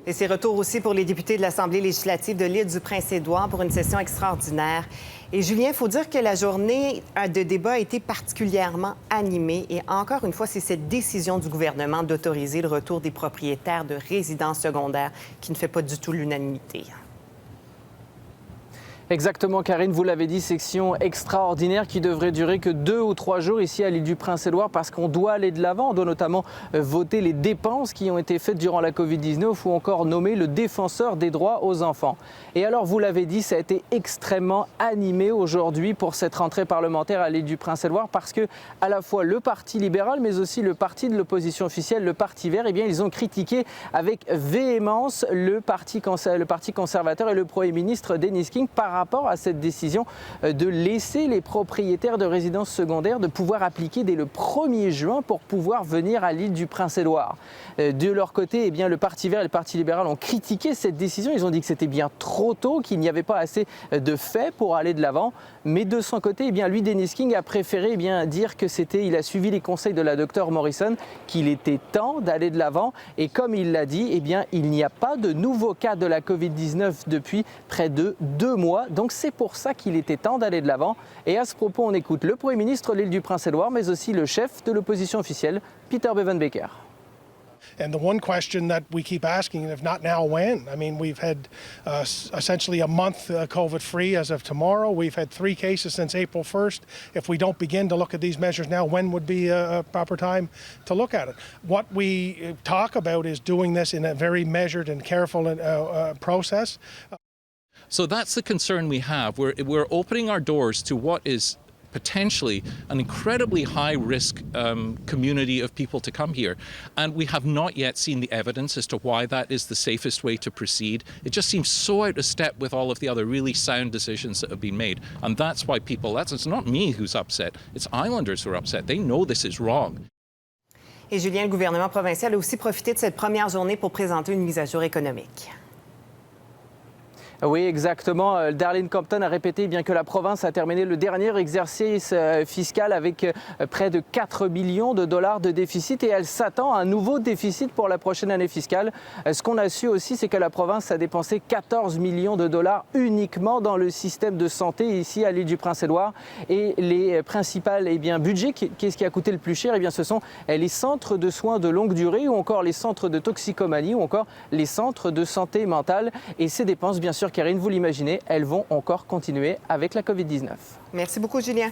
Et c'est retour aussi pour les députés de l'Assemblée législative de l'île du Prince-Édouard pour une session extraordinaire. Et Julien, il faut dire que la journée de débat a été particulièrement animée. Et encore une fois, c'est cette décision du gouvernement d'autoriser le retour des propriétaires de résidences secondaires qui ne fait pas du tout l'unanimité. Exactement, Karine, vous l'avez dit, section extraordinaire qui devrait durer que 2 ou 3 jours ici à l'île du Prince-Édouard parce qu'on doit aller de l'avant. On doit notamment voter les dépenses qui ont été faites durant la Covid-19 ou encore nommer le défenseur des droits aux enfants. Et alors, vous l'avez dit, ça a été extrêmement animé aujourd'hui pour cette rentrée parlementaire à l'île du Prince-Édouard parce que à la fois le Parti libéral mais aussi le parti de l'opposition officielle, le Parti vert, eh bien, ils ont critiqué avec véhémence le Parti conservateur et le Premier ministre Denis King par rapport à cette décision de laisser les propriétaires de résidences secondaires de pouvoir appliquer dès le 1er juin pour pouvoir venir à l'île du Prince-Édouard. De leur côté, eh bien, le Parti vert et le Parti libéral ont critiqué cette décision. Ils ont dit que c'était bien trop tôt, qu'il n'y avait pas assez de faits pour aller de l'avant. Mais de son côté, eh bien, lui, Denis King, a préféré dire que il a suivi les conseils de la Dr Morrison, qu'il était temps d'aller de l'avant. Et comme il l'a dit, eh bien, il n'y a pas de nouveaux cas de la Covid-19 depuis près de 2 mois. Donc c'est pour ça qu'il était temps d'aller de l'avant. Et à ce propos, on écoute le Premier ministre de l'île du Prince-Édouard, mais aussi le chef de l'opposition officielle, Peter Bevan-Baker. And the one question that we keep asking, if not now, when? I mean, we've had essentially a month COVID-free as of tomorrow. We've had 3 cases since April 1st. If we don't begin to look at these measures now, when would be a proper time to look at it? What we talk about is doing this in a very measured and careful process. So that's the concern we have. We're opening our doors to what is potentially an incredibly high-risk community of people to come here. And we have not yet seen the evidence as to why that is the safest way to proceed. It just seems so out of step with all of the other really sound decisions that have been made. And that's why it's not me who's upset, it's Islanders who are upset. They know this is wrong. Et Julien, le gouvernement provincial a aussi profité de cette première journée pour présenter une mise à jour économique. Oui, exactement. Darlene Compton a répété bien que la province a terminé le dernier exercice fiscal avec près de 4 millions de dollars de déficit et elle s'attend à un nouveau déficit pour la prochaine année fiscale. Ce qu'on a su aussi, c'est que la province a dépensé 14 millions de dollars uniquement dans le système de santé ici à l'île du Prince-Édouard. Et les principaux budgets, qu'est-ce qui a coûté le plus cher? Ce sont les centres de soins de longue durée ou encore les centres de toxicomanie ou encore les centres de santé mentale. Et ces dépenses, bien sûr, Karine, vous l'imaginez, elles vont encore continuer avec la Covid-19. Merci beaucoup, Julien.